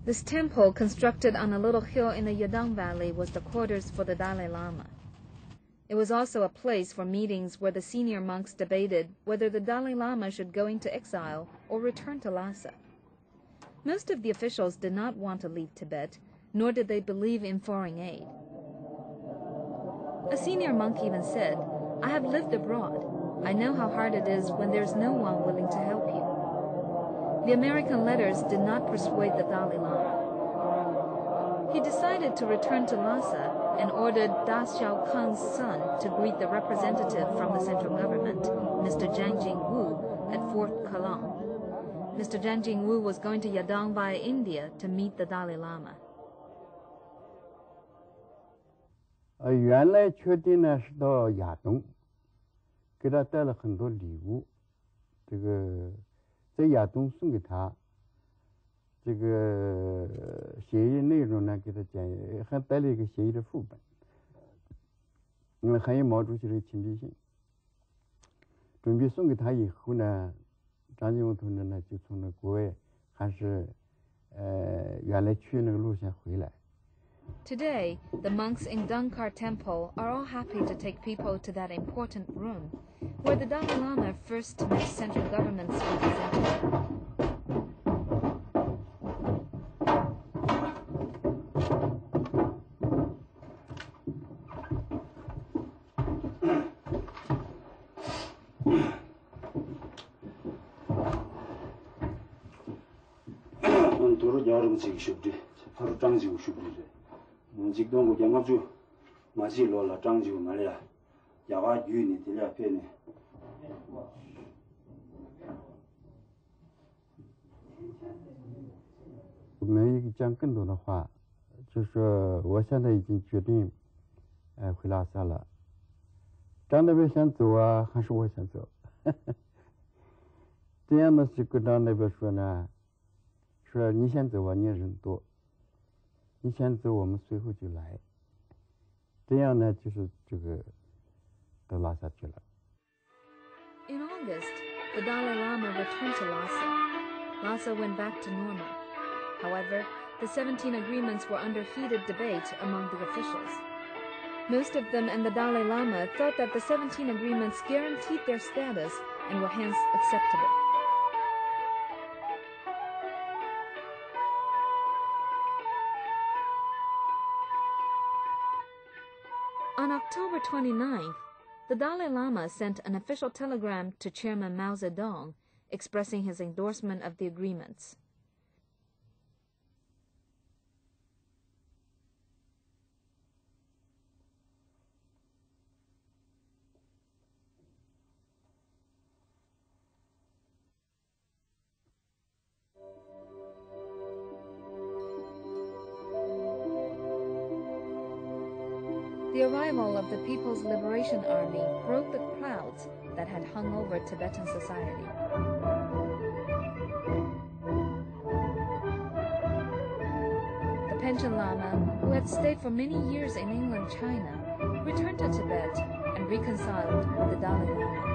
This temple, constructed on a little hill in the Yadang Valley, was the quarters for the Dalai Lama. It was also a place for meetings where the senior monks debated whether the Dalai Lama should go into exile or return to Lhasa. Most of the officials did not want to leave Tibet, nor did they believe in foreign aid. A senior monk even said, "I have lived abroad. I know how hard it is when there's no one willing to help you." The American letters did not persuade the Dalai Lama. He decided to return to Lhasa and ordered Da Xiaokang's son to greet the representative from the central government, Mr. Zhang Jingwu, at Fort Kalong. Mr. Zhang Jingwu was going to Yadang via India to meet the Dalai Lama. 原来确定呢是到亚东，给他带了很多礼物，这个在亚东送给他，这个协议内容呢给他讲，还带了一个协议的副本，还有毛主席的亲笔信。准备送给他以后呢，张景武同志呢就从那国外还是原来去那个路线回来。 Today, the monks in Dangkar Temple are all happy to take people to that important room, where the Dalai Lama first met central government's representative. 직동고 경합주 마실로라 장주 말이야 야와 유니 들려 편에 我们讲更多的话，就是说我现在已经决定，回拉萨了。张那边想走啊，还是我想走？这样的是跟张那边说呢，说你先走啊，你人多。 你先走，我们随后就来。这样呢，就是这个到拉萨去了。In August, the Dalai Lama returned to Lhasa. Lhasa went back to normal. However, the 17 agreements were under heated debate among the officials. Most of them and the Dalai Lama thought that the 17 agreements guaranteed their status and were hence acceptable. On October 29th, the Dalai Lama sent an official telegram to Chairman Mao Zedong expressing his endorsement of the agreements. The arrival of the People's Liberation Army broke the clouds that had hung over Tibetan society. The Panchen Lama, who had stayed for many years in inland China, returned to Tibet and reconciled with the Dalai Lama.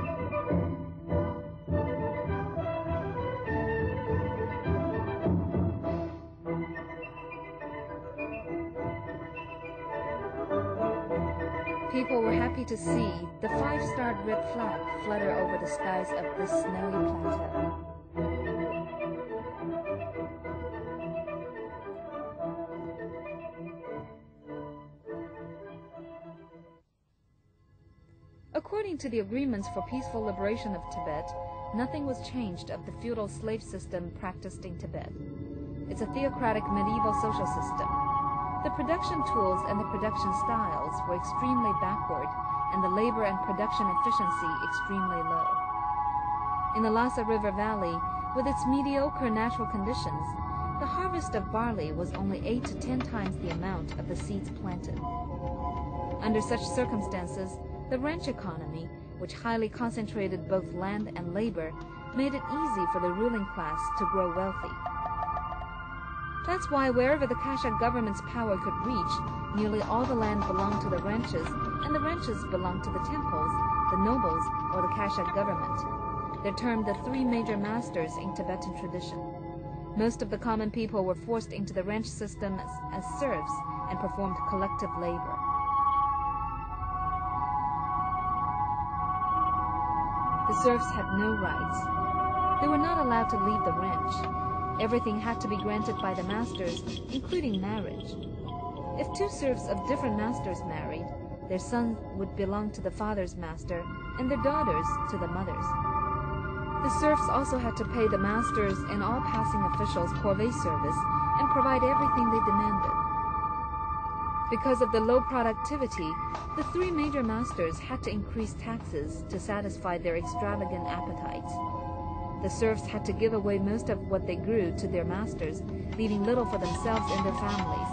People were happy to see the 5-starred red flag flutter over the skies of this snowy plateau. According to the agreements for peaceful liberation of Tibet, nothing was changed of the feudal slave system practiced in Tibet. It's a theocratic medieval social system. The production tools and the production styles were extremely backward, and the labor and production efficiency extremely low. In the Lhasa River Valley, with its mediocre natural conditions, the harvest of barley was only 8 to 10 times the amount of the seeds planted. Under such circumstances, the ranch economy, which highly concentrated both land and labor, made it easy for the ruling class to grow wealthy. That's why wherever the Kashag government's power could reach, nearly all the land belonged to the ranches, and the ranches belonged to the temples, the nobles, or the Kashag government. They're termed the 3 major masters in Tibetan tradition. Most of the common people were forced into the ranch system as serfs and performed collective labor. The serfs had no rights. They were not allowed to leave the ranch. Everything had to be granted by the masters, including marriage. If two serfs of different masters married, their sons would belong to the father's master and their daughters to the mother's. The serfs also had to pay the masters and all passing officials corvée service and provide everything they demanded. Because of the low productivity, the three major masters had to increase taxes to satisfy their extravagant appetites. The serfs had to give away most of what they grew to their masters, leaving little for themselves and their families.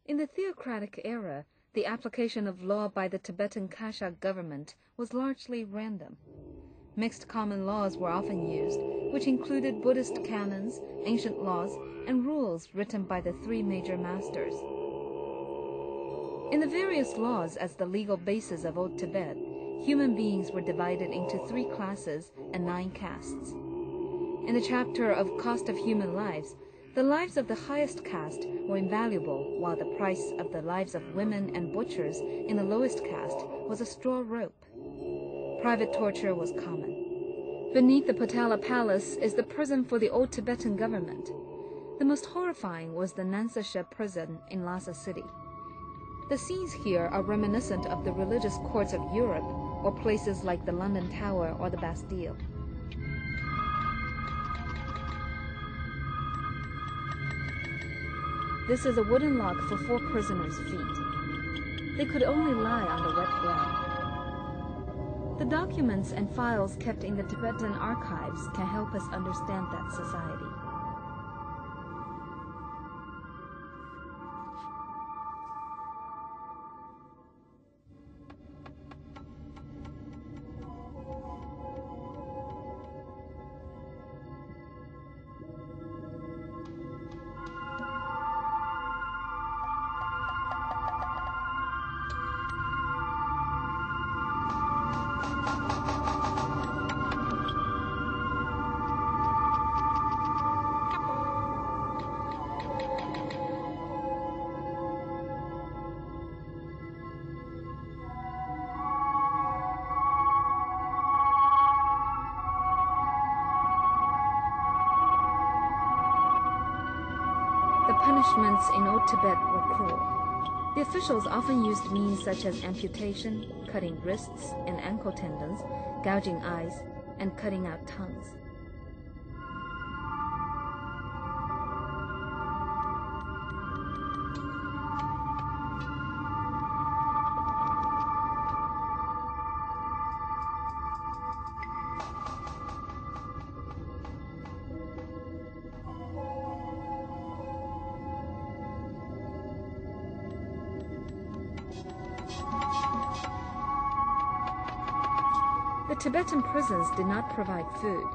In the theocratic era, the application of law by the Tibetan Kashag government was largely random. Mixed common laws were often used, which included Buddhist canons, ancient laws, and rules written by the three major masters. In the various laws as the legal basis of Old Tibet, human beings were divided into 3 classes and 9 castes. In the chapter of Cost of Human Lives, the lives of the highest caste were invaluable, while the price of the lives of women and butchers in the lowest caste was a straw rope. Private torture was common. Beneath the Potala Palace is the prison for the old Tibetan government. The most horrifying was the Nansasha prison in Lhasa City. The scenes here are reminiscent of the religious courts of Europe or places like the London Tower or the Bastille. This is a wooden lock for 4 prisoners' feet. They could only lie on the wet ground. The documents and files kept in the Tibetan archives can help us understand that society. Punishments in Old Tibet were cruel. The officials often used means such as amputation, cutting wrists and ankle tendons, gouging eyes, and cutting out tongues. The Tibetan prisons did not provide food.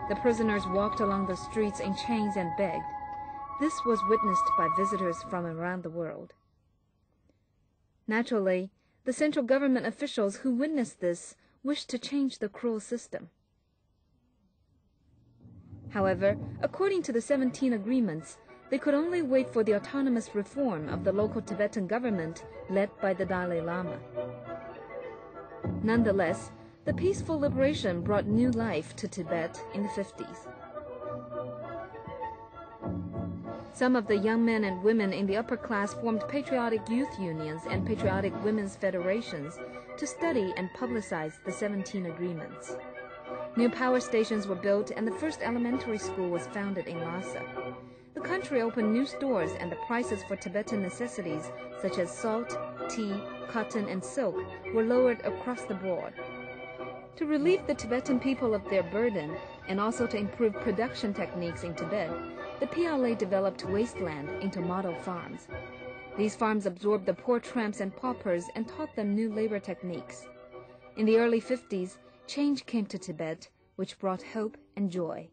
The prisoners walked along the streets in chains and begged. This was witnessed by visitors from around the world. Naturally, the central government officials who witnessed this wished to change the cruel system. However, according to the 17 agreements, they could only wait for the autonomous reform of the local Tibetan government led by the Dalai Lama. Nonetheless, the peaceful liberation brought new life to Tibet in the 50s. Some of the young men and women in the upper class formed patriotic youth unions and patriotic women's federations to study and publicize the 17 agreements. New power stations were built and the first elementary school was founded in Lhasa. The country opened new stores and the prices for Tibetan necessities such as salt, tea, cotton, and silk were lowered across the board. To relieve the Tibetan people of their burden and also to improve production techniques in Tibet, the PLA developed wasteland into model farms. These farms absorbed the poor tramps and paupers and taught them new labor techniques. In the early 50s, change came to Tibet, which brought hope and joy.